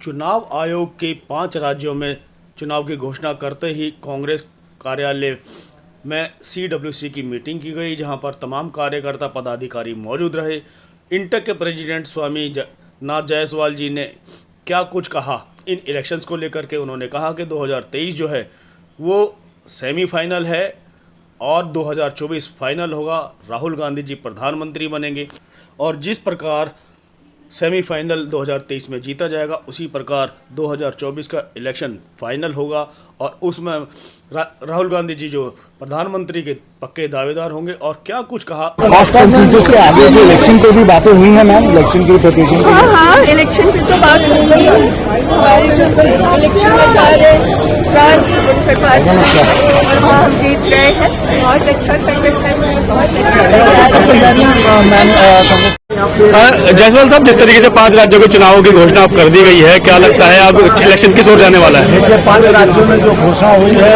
चुनाव आयोग के 5 राज्यों में चुनाव की घोषणा करते ही कांग्रेस कार्यालय में CWC की मीटिंग की गई, जहां पर तमाम कार्यकर्ता पदाधिकारी मौजूद रहे। इंटक के प्रेसिडेंट स्वामी नाथ जायसवाल जी ने क्या कुछ कहा इन इलेक्शंस को लेकर के। उन्होंने कहा कि 2023 जो है वो सेमीफाइनल है और 2024 फाइनल होगा। राहुल गांधी जी प्रधानमंत्री बनेंगे और जिस प्रकार सेमीफाइनल 2023 में जीता जाएगा, उसी प्रकार 2024 का इलेक्शन फाइनल होगा और उसमें राहुल गांधी जी जो प्रधानमंत्री के पक्के दावेदार होंगे। और क्या कुछ कहा के आगे जो इलेक्शन पे भी बातें हुई हैं मैम, इलेक्शन की प्रिपरेशन के लिए। हाँ, इलेक्शन की तो बात हुई है। हमारे जो इलेक्शन में जा रहे हम जीत गए हैं। बहुत अच्छा संगठन है, बहुत अच्छा। जायसवाल साहब, जिस तरीके से 5 राज्यों के चुनावों की घोषणा अब कर दी गई है, क्या लगता है अब इलेक्शन किस ओर जाने वाला है? देखिए, 5 राज्यों में जो घोषणा हुई है,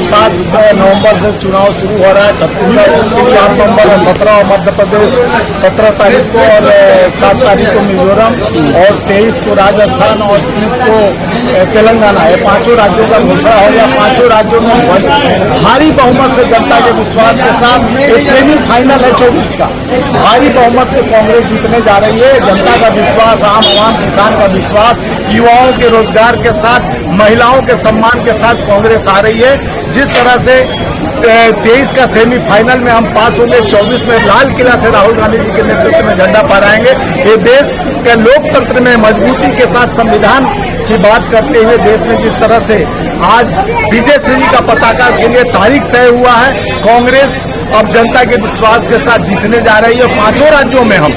7 नवंबर से चुनाव शुरू हो रहा है। छत्तीसगढ़ 7 नवंबर और 17 मध्य प्रदेश, 17 तारीख को और 7 तारीख को मिजोरम और 23 को राजस्थान और 30 को तेलंगाना। ये 5 राज्यों का घोषणा हो गया। 5 राज्यों में भारी बहुमत से जनता के विश्वास के साथ सेमीफाइनल है 24 का। भारी बहुमत से कांग्रेस जीतने जा रही है। जनता का विश्वास, आम किसान का विश्वास, युवाओं के रोजगार के साथ, महिलाओं के सम्मान के साथ कांग्रेस आ रही है। जिस तरह से 23 का सेमीफाइनल में हम पास होंगे, 24 में लाल किला से राहुल गांधी जी के नेतृत्व में झंडा फहराएंगे। ये देश के लोकतंत्र में मजबूती के साथ संविधान की बात करते हुए देश में जिस तरह से आज विजय श्री का पताका के लिए तारीख तय हुआ है, कांग्रेस अब जनता के विश्वास के साथ जीतने जा रही है। 5 राज्यों में हम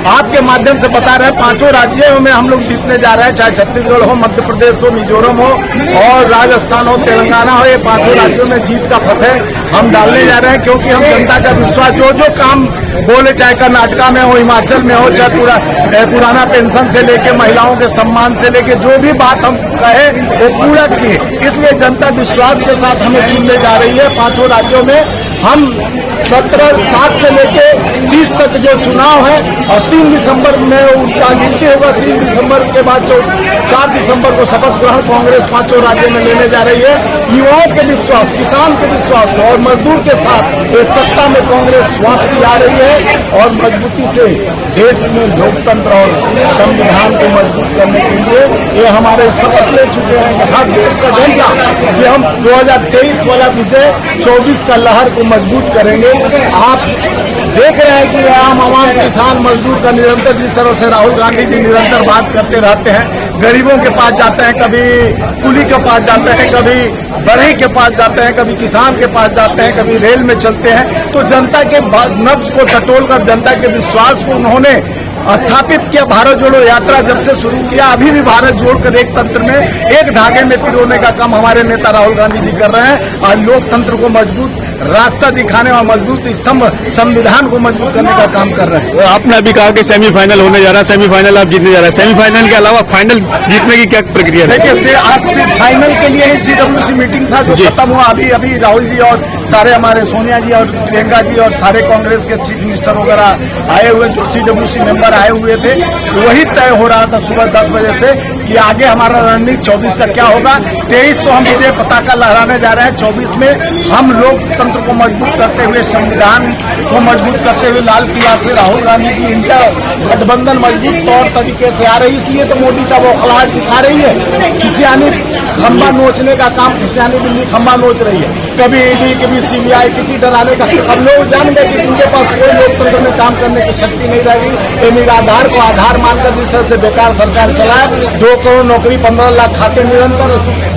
आपके माध्यम से बता रहे हैं, 5 राज्यों में हम लोग जीतने जा रहे हैं, चाहे छत्तीसगढ़ हो, मध्य प्रदेश हो, मिजोरम हो और राजस्थान हो, तेलंगाना हो। ये 5 राज्यों में जीत का फतेह हम डालने जा रहे हैं, क्योंकि हम जनता का विश्वास जो काम बोले, चाहे कर्नाटका में हो, हिमाचल में हो, चाहे पुराना पेंशन से लेके महिलाओं के सम्मान से लेके जो भी बात हम कहे वो पूरा किए। इसलिए जनता विश्वास के साथ हमें चुनने जा रही है। 5 राज्यों में हम 7 से लेके 30 तक जो चुनाव है और 3 दिसंबर में उनका गिनती होगा। 3 दिसंबर के बाद 4 दिसंबर को शपथ ग्रहण कांग्रेस 5 राज्यों में लेने जा रही है। युवाओं के विश्वास, किसान के विश्वास और मजदूर के साथ इस सत्ता में कांग्रेस वापसी आ रही है और मजबूती से देश में लोकतंत्र और संविधान को मजबूत करने के लिए ये हमारे शपथ ले चुके हैं कि हर देश का जनता कि हम 2023 वाला विजय 24 का लहर को मजबूत करेंगे। आप देख रहे हैं कि आम किसान मजदूर का निरंतर, जिस तरह से राहुल गांधी जी निरंतर बात करते रहते हैं, गरीबों के पास जाते हैं, कभी कुली के पास जाते हैं, कभी बढ़ई के पास जाते हैं, कभी किसान के पास जाते हैं, कभी रेल में चलते हैं, तो जनता के नब्ज को टटोलकर जनता के विश्वास को उन्होंने स्थापित किया। भारत जोड़ो यात्रा जब से शुरू किया, अभी भी भारत जोड़कर एक तंत्र में, एक धागे में पिरोने का काम हमारे नेता राहुल गांधी जी कर रहे हैं और लोकतंत्र को मजबूत रास्ता दिखाने और मजबूत स्तंभ संविधान को मजबूत करने का काम कर रहे हैं। आपने अभी कहा कि सेमीफाइनल होने जा रहा है, सेमीफाइनल आप जीतने जा रहे हैं। सेमीफाइनल के अलावा फाइनल जीतने की क्या प्रक्रिया है? देखिए, आज से फाइनल के लिए ही CWC मीटिंग था जो खत्म हुआ। अभी राहुल जी और सारे हमारे सोनिया जी और प्रियंका जी और सारे कांग्रेस के चीफ मिनिस्टर वगैरह आए हुए, जो CWC मेंबर आए हुए थे, वही तय हो रहा था सुबह 10 बजे से कि आगे हमारा रणनीति 24 का क्या होगा। 23 को हम विजय पताका लहराने जा रहे हैं। 24 में हम लोकतंत्र को मजबूत करते हुए, संविधान को मजबूत करते हुए लाल किला से राहुल गांधी जी इनका गठबंधन मजबूत तौर तरीके से आ रही। इसलिए तो मोदी का वो खिलाड़ दिखा रही है। खिसियानी खंबा नोचने का काम, खिसियानी बिल्ली खंबा नोच रही है, कभी ED, कभी CBI, किसी डराने का। अब लोग जान गए कि इनके पास कोई लोकतंत्र में काम करने की शक्ति नहीं रहेगी। ये निराधार को आधार मानकर जिस तरह से बेकार सरकार चलाए, 2 करोड़ नौकरी, 15 लाख खाते, निरंतर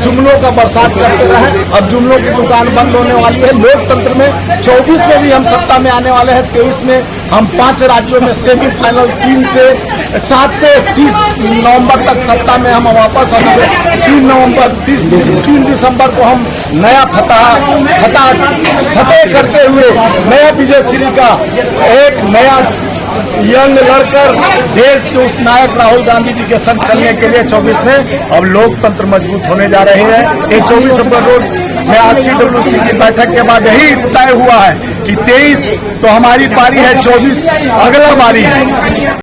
जुमलों का बरसात करते रहे। अब जुमलों की दुकान बंद होने वाली है। लोकतंत्र में 24 में भी हम सत्ता में आने वाले हैं। 23 में हम 5 राज्यों में सेमीफाइनल 7 से 30 नवंबर तक सत्ता में हम वापस आएंगे। 3 दिसंबर को हम नया फतेह करते हुए नया विजय श्री का एक नया यंग लड़कर देश के उस नायक राहुल गांधी जी के संग चलने के लिए 24 में अब लोकतंत्र मजबूत होने जा रहे हैं। ये 24 अक्टूबर में आज CWC की बैठक के बाद यही तय हुआ है कि 23 तो हमारी पारी है, 24 अगला बारी है।